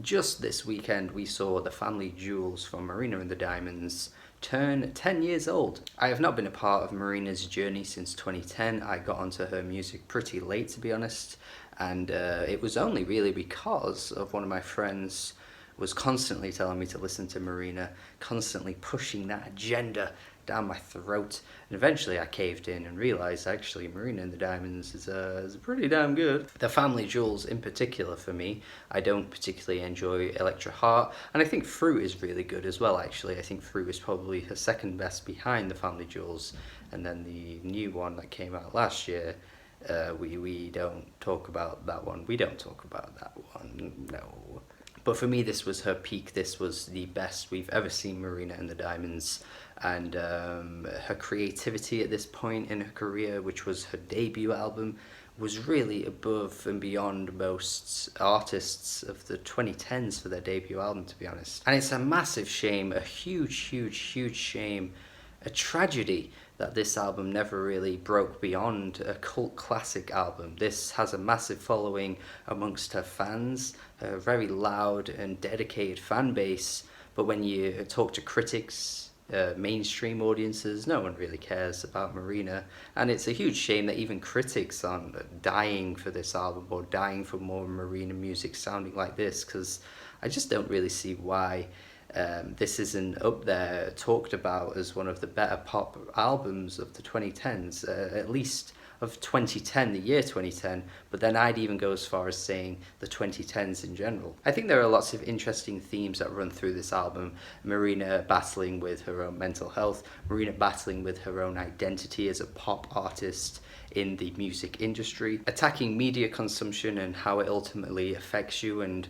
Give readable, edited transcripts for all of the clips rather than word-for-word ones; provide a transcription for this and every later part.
Just this weekend, we saw the family jewels from Marina and the Diamonds turn 10 years old. I have not been a part of Marina's journey since 2010. I got onto her music pretty late, to be honest, and it was only really because of one of my friends was constantly telling me to listen to Marina, constantly pushing that agenda down my throat. And eventually I caved in and realised actually Marina and the Diamonds is pretty damn good. The family jewels in particular for me, I don't particularly enjoy Electra Heart, and I think Fruit is really good as well actually. I think Fruit is probably her second best behind the family jewels, and then the new one that came out last year, we don't talk about that one. We don't talk about that one, no. But for me, this was her peak. This was the best we've ever seen Marina and the Diamonds. And her creativity at this point in her career, which was her debut album, was really above and beyond most artists of the 2010s for their debut album, to be honest. And it's a massive shame, a huge shame, a tragedy that this album never really broke beyond a cult classic album. This has a massive following amongst her fans, a very loud and dedicated fan base, but when you talk to critics, mainstream audiences, no one really cares about Marina, and it's a huge shame that even critics aren't dying for this album or dying for more Marina music sounding like this, because I just don't really see why this isn't up there talked about as one of the better pop albums of the 2010s, at least of 2010, the year 2010, but then I'd even go as far as saying the 2010s in general. I think there are lots of interesting themes that run through this album. Marina battling with her own mental health, Marina battling with her own identity as a pop artist in the music industry, attacking media consumption and how it ultimately affects you and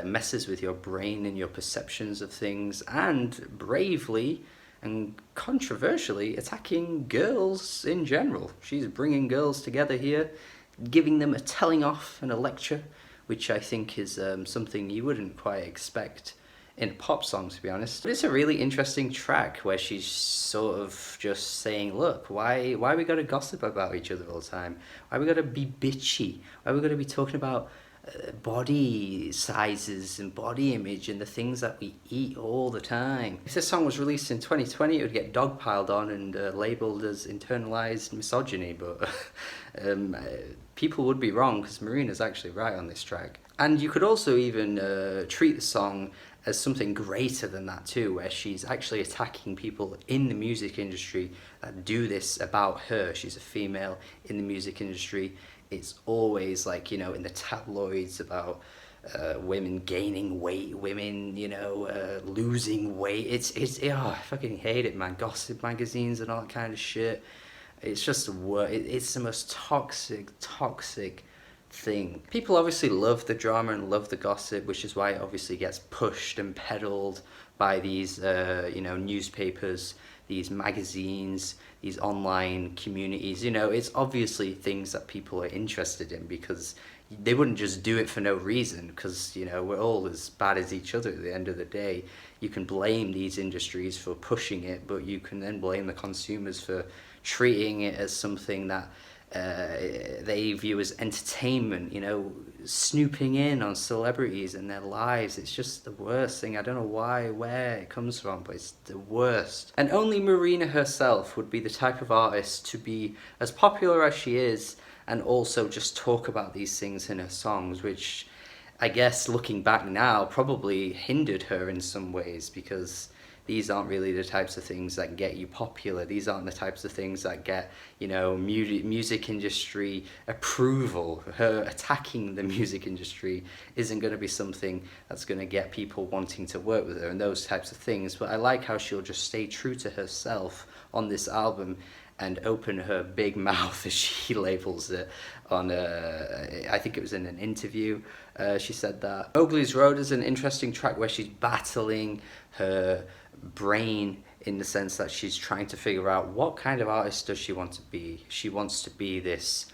messes with your brain and your perceptions of things, and bravely and controversially attacking girls in general. She's bringing girls together here, giving them a telling off and a lecture, which I think is something you wouldn't quite expect in a pop song, to be honest. But it's a really interesting track where she's sort of just saying, look, why we gotta gossip about each other all the time? Why we gotta be bitchy? Why we gotta be talking about body sizes and body image and the things that we eat all the time? If this song was released in 2020, it would get dogpiled on and labelled as internalized misogyny, but people would be wrong because Marina's actually right on this track. And you could also even treat the song as something greater than that too, where she's actually attacking people in the music industry that do this about her. She's a female in the music industry. It's always like, in the tabloids about women gaining weight, women, losing weight. I fucking hate it, man. Gossip magazines and all that kind of shit. It's just it's the most toxic thing. People obviously love the drama and love the gossip, which is why it obviously gets pushed and peddled by these, newspapers, these magazines, these online communities. It's obviously things that people are interested in because they wouldn't just do it for no reason, because, we're all as bad as each other at the end of the day. You can blame these industries for pushing it, but you can then blame the consumers for treating it as something that they view as entertainment, snooping in on celebrities and their lives. It's just the worst thing. I don't know where it comes from, but it's the worst. And only Marina herself would be the type of artist to be as popular as she is and also just talk about these things in her songs, which I guess looking back now probably hindered her in some ways, because these aren't really the types of things that get you popular. These aren't the types of things that get, music industry approval. Her attacking the music industry isn't going to be something that's going to get people wanting to work with her and those types of things. But I like how she'll just stay true to herself on this album and open her big mouth, as she labels it, on I think it was in an interview. She said that Mowgli's Road is an interesting track where she's battling her brain in the sense that she's trying to figure out what kind of artist does she want to be. She wants to be this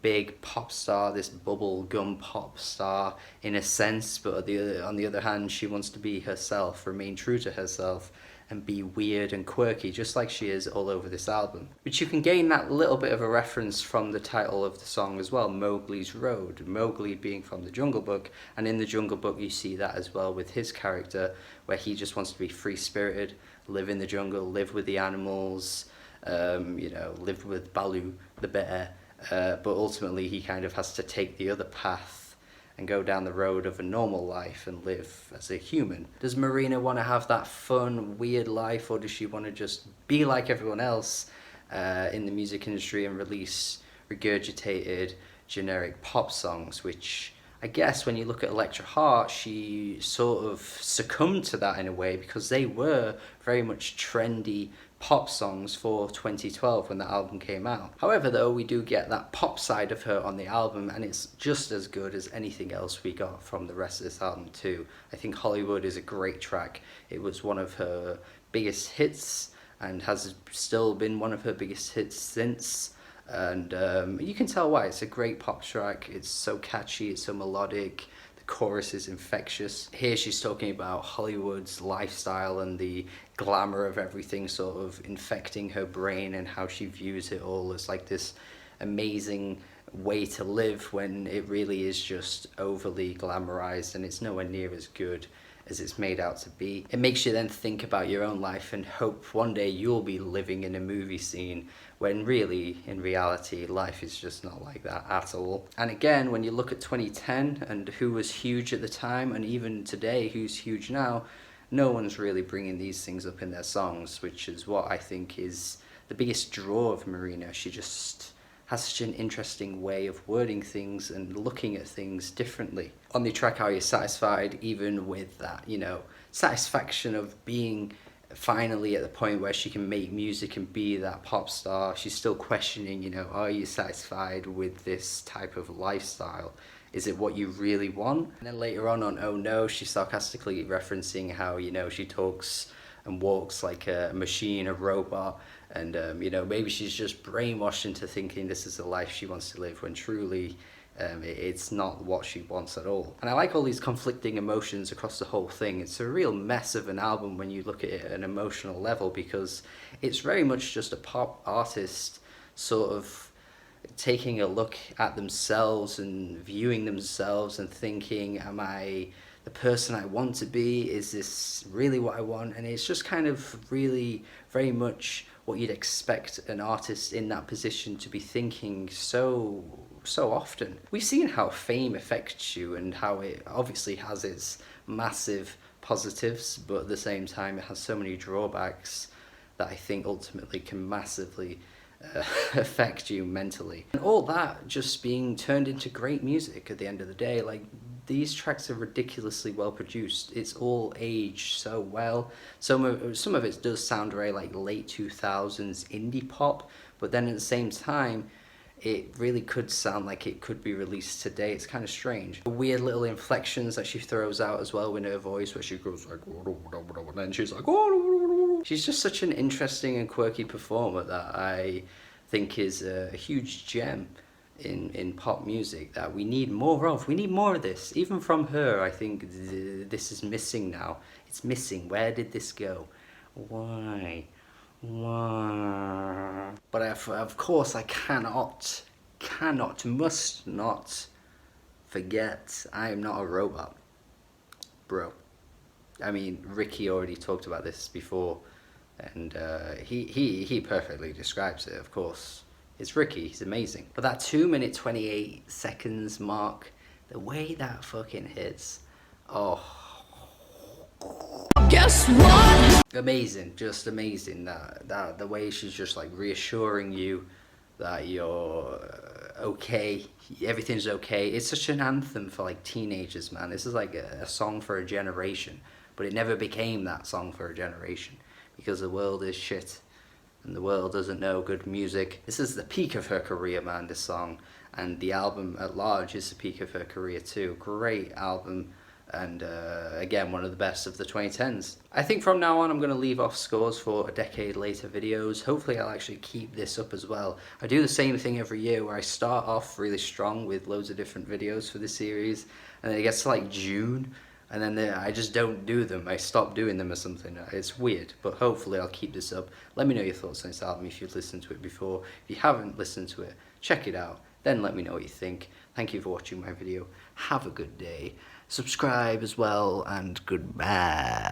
big pop star, this bubblegum pop star in a sense, but on the other hand, she wants to be herself, remain true to herself, and be weird and quirky, just like she is all over this album. But you can gain that little bit of a reference from the title of the song as well, Mowgli's Road. Mowgli being from the Jungle Book, and in the Jungle Book you see that as well with his character, where he just wants to be free-spirited, live in the jungle, live with the animals, live with Baloo the bear, but ultimately he kind of has to take the other path and go down the road of a normal life and live as a human. Does Marina want to have that fun, weird life, or does she want to just be like everyone else in the music industry and release regurgitated, generic pop songs, which I guess when you look at Electra Heart, she sort of succumbed to that in a way, because they were very much trendy pop songs for 2012 when the album came out. However, though, we do get that pop side of her on the album, and it's just as good as anything else we got from the rest of this album too. I think Hollywood is a great track. It was one of her biggest hits and has still been one of her biggest hits since. And you can tell why. It's a great pop track. It's so catchy, it's so melodic. The chorus is infectious. Here she's talking about Hollywood's lifestyle and the glamour of everything sort of infecting her brain, and how she views it all as like this amazing way to live, when it really is just overly glamorized and it's nowhere near as good as it's made out to be. It makes you then think about your own life and hope one day you'll be living in a movie scene, when really, in reality, life is just not like that at all. And again, when you look at 2010 and who was huge at the time, and even today who's huge now, no one's really bringing these things up in their songs, which is what I think is the biggest draw of Marina. She just has such an interesting way of wording things and looking at things differently. On the track Are You Satisfied, even with that, satisfaction of being finally at the point where she can make music and be that pop star, she's still questioning, are you satisfied with this type of lifestyle? Is it what you really want? And then later on Oh No, she's sarcastically referencing how, she talks and walks like a machine, a robot, and maybe she's just brainwashed into thinking this is the life she wants to live, when truly it's not what she wants at all. And I like all these conflicting emotions across the whole thing. It's a real mess of an album when you look at it at an emotional level, because it's very much just a pop artist sort of taking a look at themselves and viewing themselves and thinking, am I the person I want to be? Is this really what I want? And it's just kind of really very much what you'd expect an artist in that position to be thinking so often. We've seen how fame affects you and how it obviously has its massive positives, but at the same time it has so many drawbacks that I think ultimately can massively affect you mentally. And all that just being turned into great music at the end of the day. Like, these tracks are ridiculously well produced. It's all aged so well. Some of it does sound very like late 2000s indie pop, but then at the same time it really could sound like it could be released today. It's kind of strange. The weird little inflections that she throws out as well in her voice, where she goes like, and then she's like, she's just such an interesting and quirky performer that I think is a huge gem in pop music that we need more of. We need more of this. Even from her, I think this is missing now. It's missing. Where did this go? Why? But of course I must not forget, I am not a robot, bro. I mean, Ricky already talked about this before, and he perfectly describes it, of course. It's Ricky, he's amazing. But that 2 minute 28 seconds mark, the way that fucking hits, guess what? Amazing, just amazing. That the way she's just like reassuring you that you're okay, everything's okay. It's such an anthem for like teenagers, man. This is like a song for a generation, but it never became that song for a generation because the world is shit and the world doesn't know good music. This is the peak of her career, man, this song, and the album at large is the peak of her career too. Great album. And again, one of the best of the 2010s. I think from now on I'm going to leave off scores for a decade later videos. Hopefully I'll actually keep this up as well. I do the same thing every year where I start off really strong with loads of different videos for the series, and then it gets to like June and then I just don't do them. I stop doing them or something. It's weird, but hopefully I'll keep this up. Let me know your thoughts on this album if you've listened to it before. If you haven't listened to it, check it out. Then let me know what you think. Thank you for watching my video. Have a good day. Subscribe as well, and goodbye.